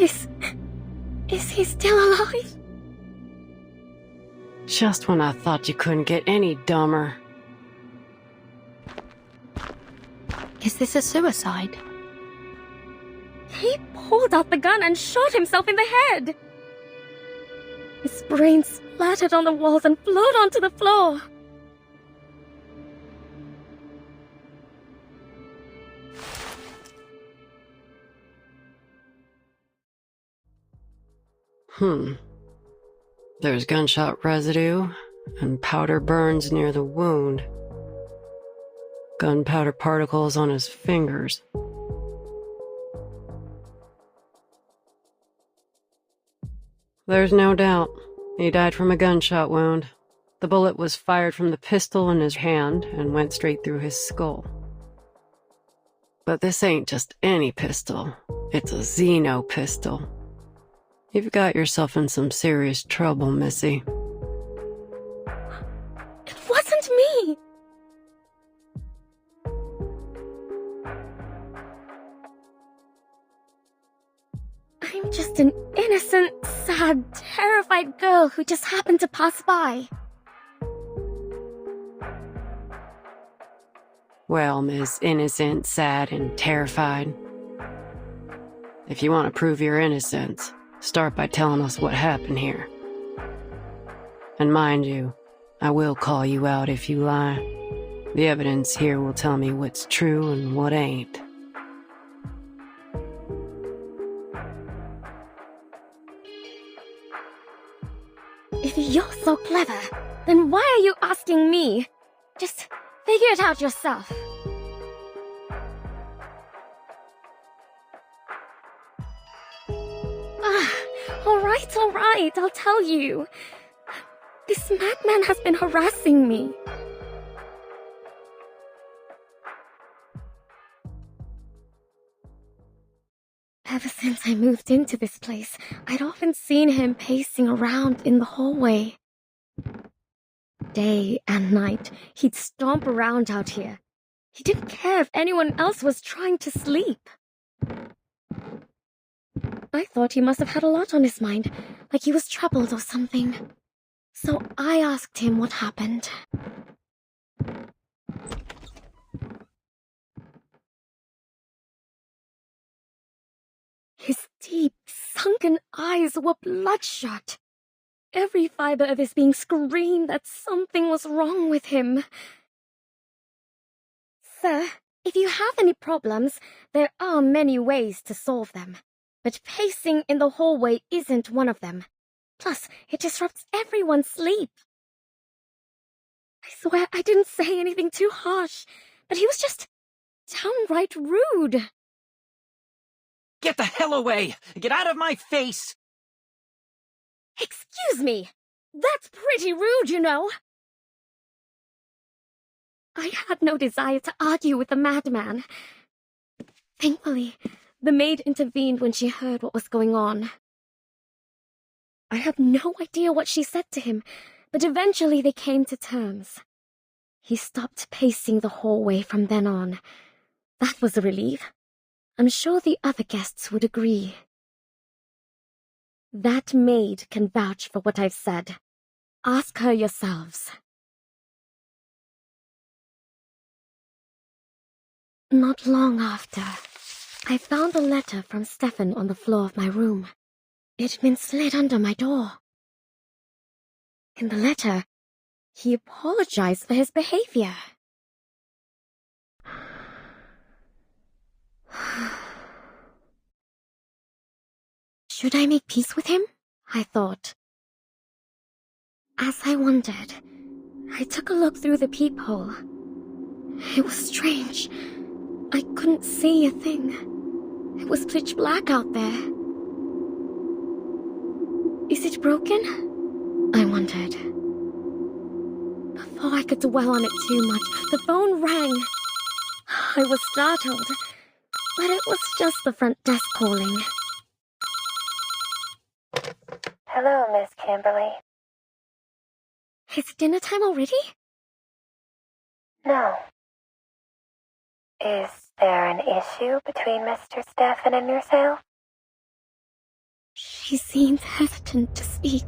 Is he still alive? Just when I thought you couldn't get any dumber. Is this a suicide? He pulled out the gun and shot himself in the head. His brain splattered on the walls and flowed onto the floor. There's gunshot residue and powder burns near the wound. Gunpowder particles on his fingers. There's no doubt. He died from a gunshot wound. The bullet was fired from the pistol in his hand and went straight through his skull. But this ain't just any pistol. It's a Xeno pistol. You've got yourself in some serious trouble, Missy. It wasn't me! I'm just an innocent, sad, terrified girl who just happened to pass by. Well, Miss Innocent, Sad, and Terrified. If you want to prove your innocence, start by telling us what happened here. And mind you, I will call you out if you lie. The evidence here will tell me what's true and what ain't. If you're so clever, then why are you asking me? Just figure it out yourself. All right, I'll tell you. This madman has been harassing me. Ever since I moved into this place, I'd often seen him pacing around in the hallway. Day and night, he'd stomp around out here. He didn't care if anyone else was trying to sleep. I thought he must have had a lot on his mind, like he was troubled or something. So I asked him what happened. His deep, sunken eyes were bloodshot. Every fiber of his being screamed that something was wrong with him. Sir, if you have any problems, there are many ways to solve them. But pacing in the hallway isn't one of them. Plus, it disrupts everyone's sleep. I swear I didn't say anything too harsh, but he was just downright rude. Get the hell away! Get out of my face! Excuse me! That's pretty rude, you know! I had no desire to argue with the madman. Thankfully, the maid intervened when she heard what was going on. I had no idea what she said to him, but eventually they came to terms. He stopped pacing the hallway from then on. That was a relief. I'm sure the other guests would agree. That maid can vouch for what I've said. Ask her yourselves. Not long after, I found a letter from Stefan on the floor of my room. It'd been slid under my door. In the letter, he apologized for his behavior. Should I make peace with him? I thought. As I wondered, I took a look through the peephole. It was strange. I couldn't see a thing. It was pitch black out there. Is it broken? I wondered. Before I could dwell on it too much, the phone rang. I was startled, but it was just the front desk calling. Hello, Miss Kimberly. Is it dinner time already? No. Is there an issue between Mr. Stefan and yourself? She seemed hesitant to speak.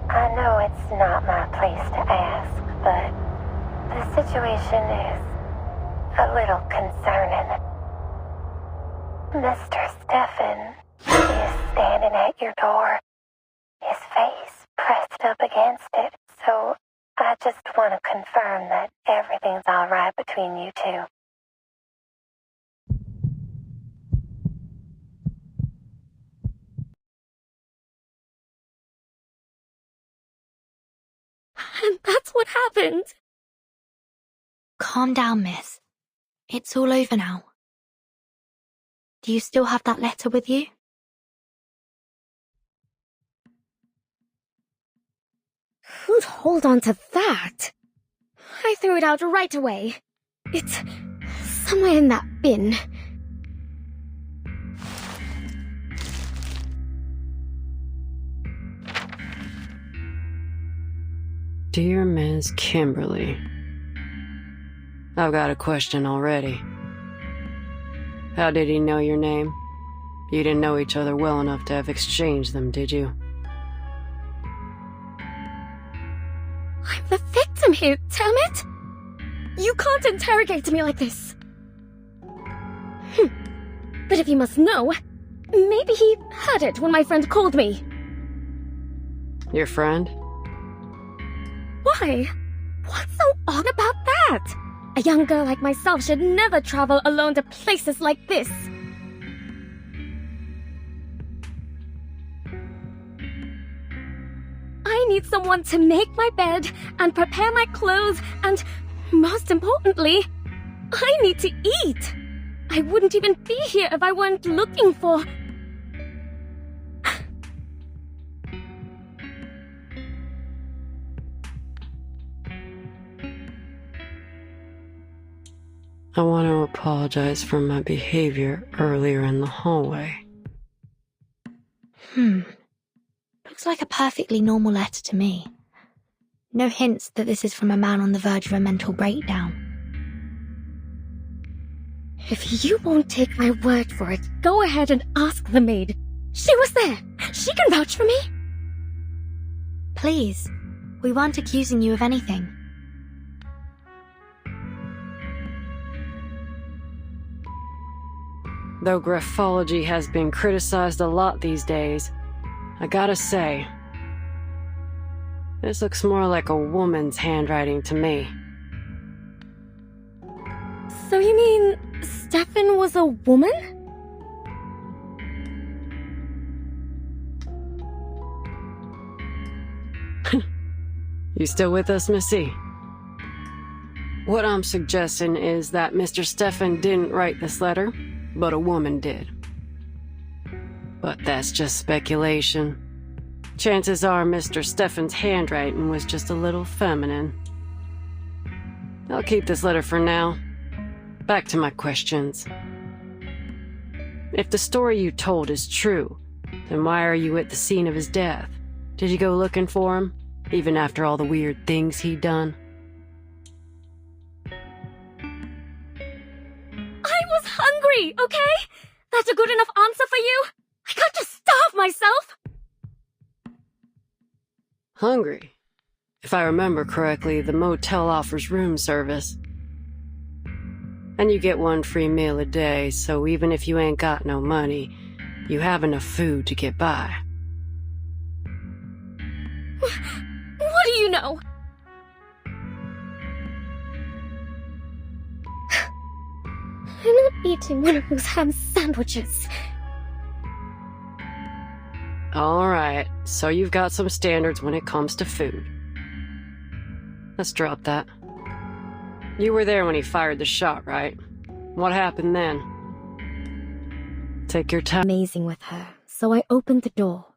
I know it's not my place to ask, but the situation is a little concerning. Mr. Stefan is standing at your door, his face pressed up against it, so I just want to confirm that everything's all right between you two. And that's what happened. Calm down, miss. It's all over now. Do you still have that letter with you? Who'd hold on to that? I threw it out right away. It's somewhere in that bin. Dear Ms. Kimberly, I've got a question already. How did he know your name? You didn't know each other well enough to have exchanged them, did you? I'm the victim here, damn it! You can't interrogate me like this. But if you must know, maybe he heard it when my friend called me. Your friend? Why? What's so odd about that? A young girl like myself should never travel alone to places like this. I need someone to make my bed and prepare my clothes and, most importantly, I need to eat. I wouldn't even be here if I weren't looking for... I want to apologize for my behavior earlier in the hallway. Looks like a perfectly normal letter to me. No hints that this is from a man on the verge of a mental breakdown. If you won't take my word for it, go ahead and ask the maid. She was there. She can vouch for me. Please, we weren't accusing you of anything. Though graphology has been criticized a lot these days, I gotta say, this looks more like a woman's handwriting to me. So you mean Stefan was a woman? You still with us, Missy? What I'm suggesting is that Mr. Stefan didn't write this letter, but a woman did. But that's just speculation. Chances are Mr. Stefan's handwriting was just a little feminine. I'll keep this letter for now. Back to my questions. If the story you told is true, then why are you at the scene of his death? Did you go looking for him, even after all the weird things he'd done? I was hungry, okay? That's a good enough answer for you? I can't just starve myself. Hungry? If I remember correctly, the motel offers room service. And you get 1 free meal a day, so even if you ain't got no money, you have enough food to get by. What do you know? I'm not eating one of those ham sandwiches. Alright, so you've got some standards when it comes to food. Let's drop that. You were there when he fired the shot, right? What happened then? Take your time. Amazing with her, so I opened the door.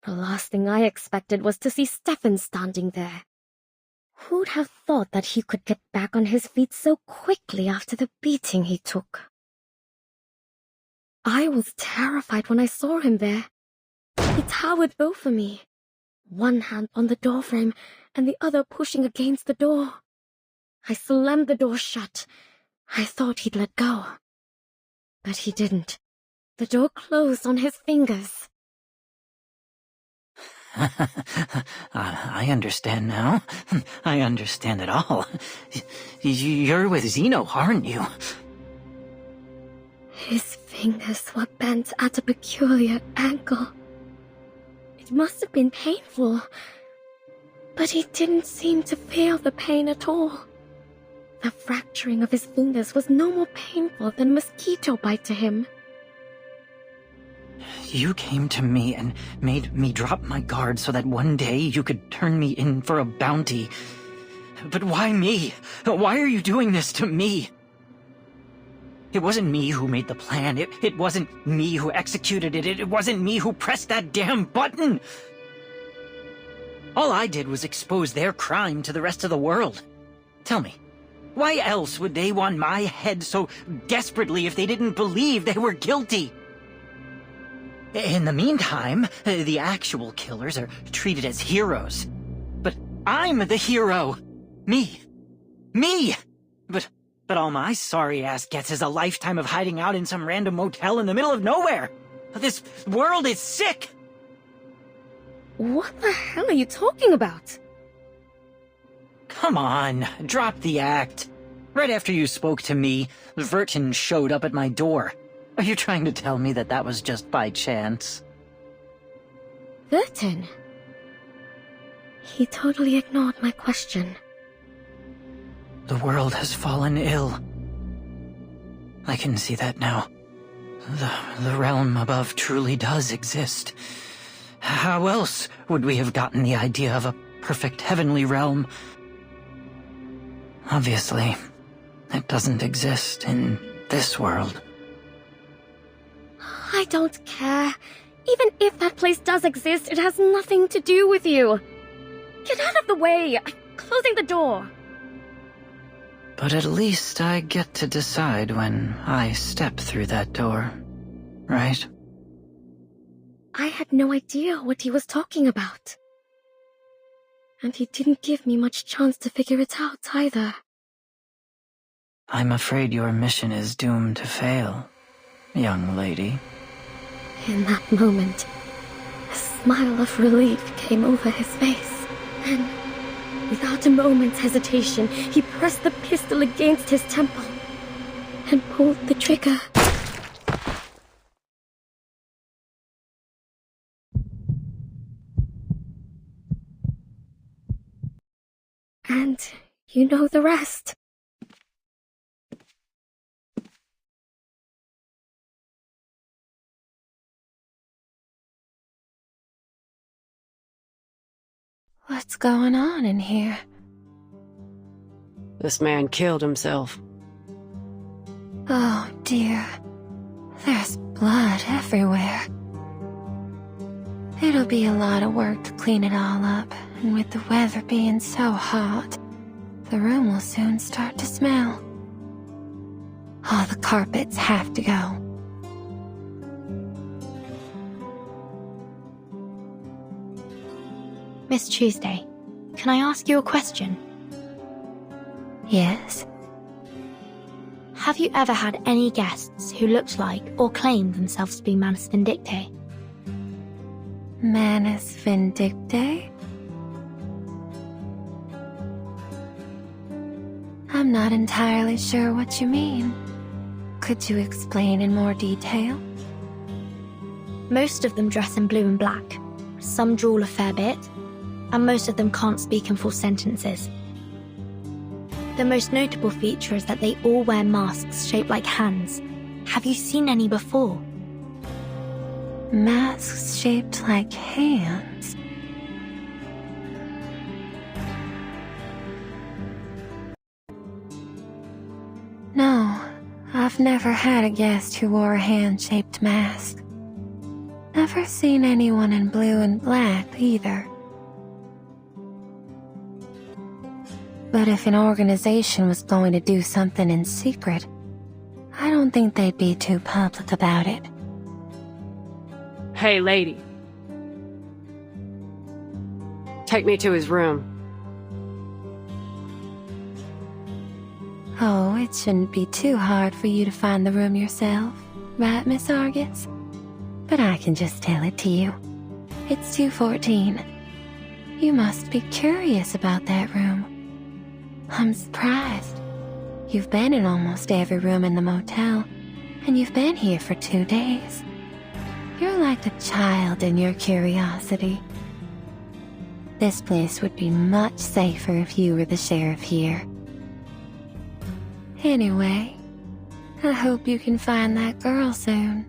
The last thing I expected was to see Stefan standing there. Who'd have thought that he could get back on his feet so quickly after the beating he took? I was terrified when I saw him there. He towered over me, one hand on the doorframe and the other pushing against the door. I slammed the door shut. I thought he'd let go. But he didn't. The door closed on his fingers. I understand now. I understand it all. You're with Zeno, aren't you? His fingers were bent at a peculiar angle. It must have been painful, but he didn't seem to feel the pain at all. The fracturing of his fingers was no more painful than a mosquito bite to him. You came to me and made me drop my guard so that one day you could turn me in for a bounty. But why me? Why are you doing this to me? It wasn't me who made the plan. It wasn't me who executed it. It wasn't me who pressed that damn button. All I did was expose their crime to the rest of the world. Tell me, why else would they want my head so desperately if they didn't believe they were guilty? In the meantime, the actual killers are treated as heroes. But I'm the hero. Me. But all my sorry ass gets is a lifetime of hiding out in some random motel in the middle of nowhere. This world is sick. What the hell are you talking about? Come on, drop the act. Right after you spoke to me, Vertin showed up at my door. Are you trying to tell me that was just by chance? Vertin? He totally ignored my question. The world has fallen ill. I can see that now. The realm above truly does exist. How else would we have gotten the idea of a perfect heavenly realm? Obviously, it doesn't exist in this world. I don't care. Even if that place does exist, it has nothing to do with you. Get out of the way. I'm closing the door. But at least I get to decide when I step through that door, right? I had no idea what he was talking about. And he didn't give me much chance to figure it out either. I'm afraid your mission is doomed to fail, young lady. In that moment, a smile of relief came over his face, and without a moment's hesitation, he pressed the pistol against his temple and pulled the trigger. And you know the rest. What's going on in here? This man killed himself. Oh dear. There's blood everywhere. It'll be a lot of work to clean it all up, and with the weather being so hot, the room will soon start to smell. All the carpets have to go. Miss Tuesday, can I ask you a question? Yes? Have you ever had any guests who looked like or claimed themselves to be Manus Vindictae? Manus Vindictae? I'm not entirely sure what you mean. Could you explain in more detail? Most of them dress in blue and black. Some drool a fair bit, and most of them can't speak in full sentences. The most notable feature is that they all wear masks shaped like hands. Have you seen any before? Masks shaped like hands? No, I've never had a guest who wore a hand-shaped mask. Never seen anyone in blue and black either. But if an organization was going to do something in secret, I don't think they'd be too public about it. Hey, lady. Take me to his room. Oh, it shouldn't be too hard for you to find the room yourself. right, Miss Argus? But I can just tell it to you. It's 214. You must be curious about that room. I'm surprised. You've been in almost every room in the motel, and you've been here for 2 days. You're like a child in your curiosity. This place would be much safer if you were the sheriff here. Anyway, I hope you can find that girl soon.